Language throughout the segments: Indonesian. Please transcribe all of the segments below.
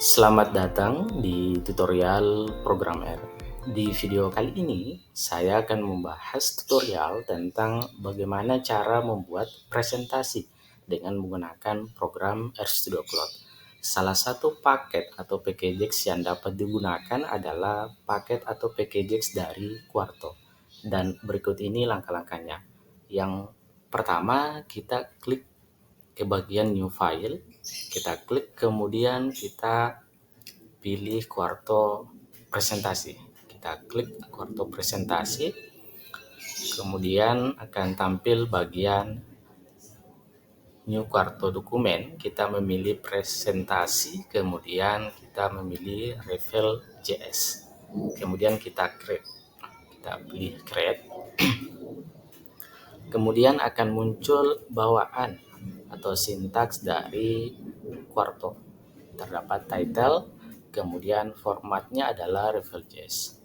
Selamat datang di tutorial program R. Di video kali ini, saya akan membahas tutorial tentang bagaimana cara membuat presentasi dengan menggunakan program RStudio Cloud. Salah satu paket atau packages yang dapat digunakan adalah paket atau packages dari Quarto. Dan berikut ini langkah-langkahnya. Yang pertama, kita klik ke bagian New File, kita klik, kemudian kita pilih Quarto presentasi. Kita klik Quarto presentasi, kemudian akan tampil bagian New Quarto dokumen. Kita memilih presentasi, kemudian kita memilih Reveal JS, kemudian kita create. Kita pilih create. Kemudian akan muncul bawaan atau sintaks dari Quarto. Terdapat title, kemudian formatnya adalah Reveal.js.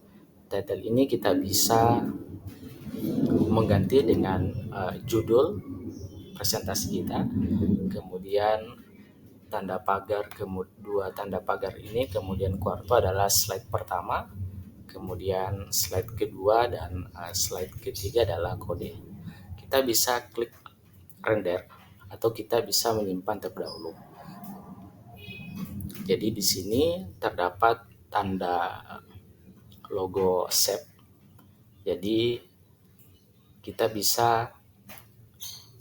Title ini kita bisa mengganti dengan judul presentasi kita, kemudian tanda pagar, dua tanda pagar ini, kemudian Quarto adalah slide pertama, kemudian slide kedua, dan slide ketiga adalah kode. Kita bisa klik render atau kita bisa menyimpan terlebih dahulu. Jadi di sini terdapat tanda logo save. Jadi kita bisa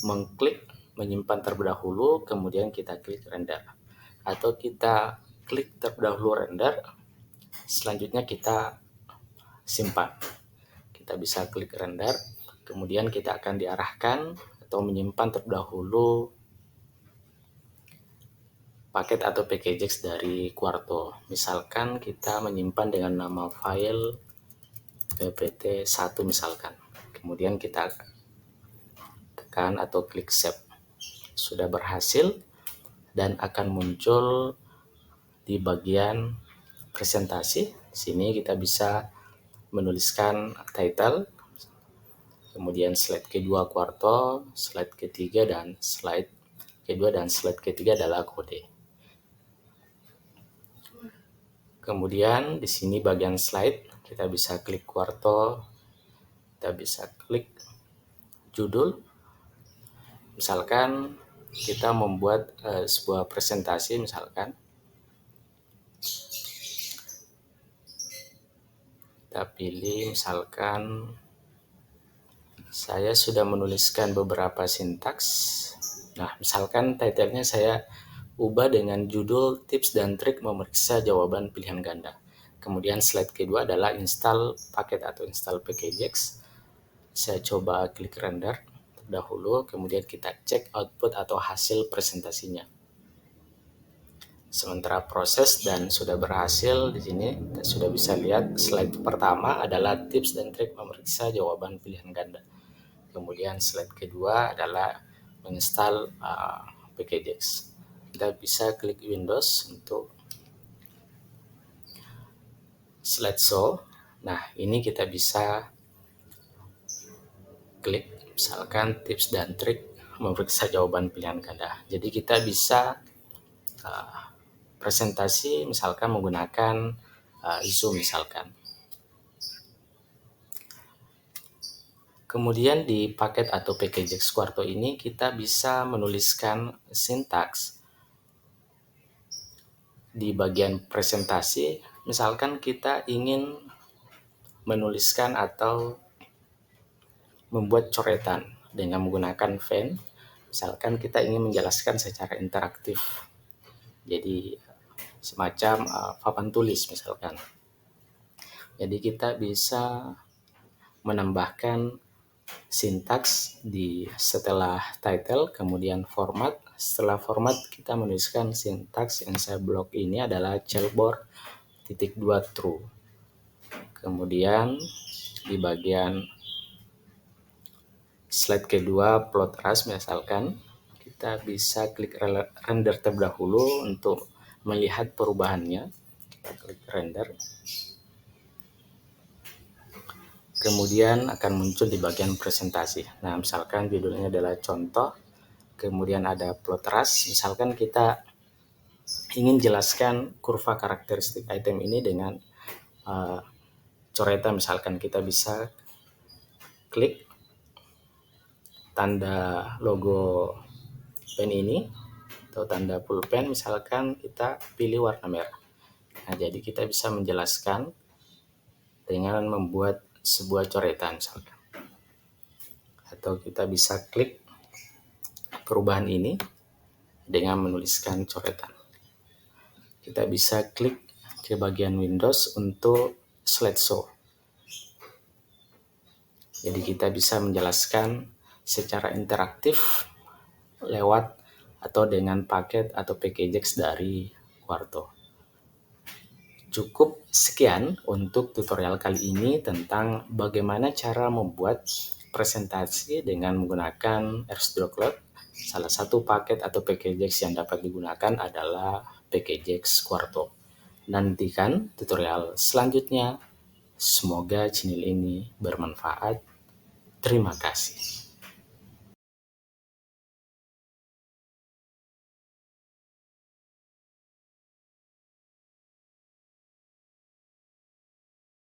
mengklik menyimpan terlebih dahulu, kemudian kita klik render, atau kita klik terlebih dahulu render, selanjutnya kita simpan. Kita bisa klik render, kemudian kita akan diarahkan atau menyimpan terlebih dahulu paket atau packages dari Quarto. Misalkan kita menyimpan dengan nama file ppt1 misalkan. Kemudian kita tekan atau klik save. Sudah berhasil dan akan muncul di bagian presentasi. Sini kita bisa menuliskan title, kemudian slide kedua Quarto, slide ketiga dan slide kedua dan slide ketiga adalah kode. Kemudian di sini bagian slide kita bisa klik Quarto, kita bisa klik judul. Misalkan kita membuat sebuah presentasi, misalkan kita pilih, misalkan saya sudah menuliskan beberapa sintaks. Nah, misalkan title-nya saya ubah dengan judul tips dan trik memeriksa jawaban pilihan ganda. Kemudian slide kedua adalah install paket atau install packages. Saya coba klik render dahulu, kemudian kita cek output atau hasil presentasinya. Sementara proses dan sudah berhasil, di sini kita sudah bisa lihat slide pertama adalah tips dan trik memeriksa jawaban pilihan ganda. Kemudian slide kedua adalah menginstal packages. Kita bisa klik Windows untuk slideshow. Nah, ini kita bisa klik misalkan tips dan trik memeriksa jawaban pilihan ganda. Jadi kita bisa presentasi misalkan menggunakan Zoom misalkan. Kemudian di paket atau packages Quarto ini kita bisa menuliskan sintaks di bagian presentasi. Misalkan kita ingin menuliskan atau membuat coretan dengan menggunakan Ven. Misalkan kita ingin menjelaskan secara interaktif, jadi semacam papan tulis misalkan. Jadi kita bisa menambahkan sintaks di setelah title, kemudian format. Setelah format kita menuliskan sintaks yang saya blok ini adalah cellboard.2 true. Kemudian di bagian slide kedua plot ras misalkan, kita bisa klik render terlebih dahulu untuk melihat perubahannya. Kita klik render, kemudian akan muncul di bagian presentasi. Nah, misalkan judulnya adalah contoh, kemudian ada plot ras. Misalkan kita ingin jelaskan kurva karakteristik item ini dengan coretan. Misalkan kita bisa klik tanda logo pen ini atau tanda pulpen, misalkan kita pilih warna merah. Nah, jadi kita bisa menjelaskan dengan membuat sebuah coretan misalkan. Atau kita bisa klik perubahan ini dengan menuliskan coretan. Kita bisa klik ke bagian Windows untuk slideshow. Jadi kita bisa menjelaskan secara interaktif lewat atau dengan paket atau packages dari Quarto. Cukup sekian untuk tutorial kali ini tentang bagaimana cara membuat presentasi dengan menggunakan RStudio Cloud. Salah satu paket atau packages yang dapat digunakan adalah packages Quarto. Nantikan tutorial selanjutnya. Semoga channel ini bermanfaat. Terima kasih.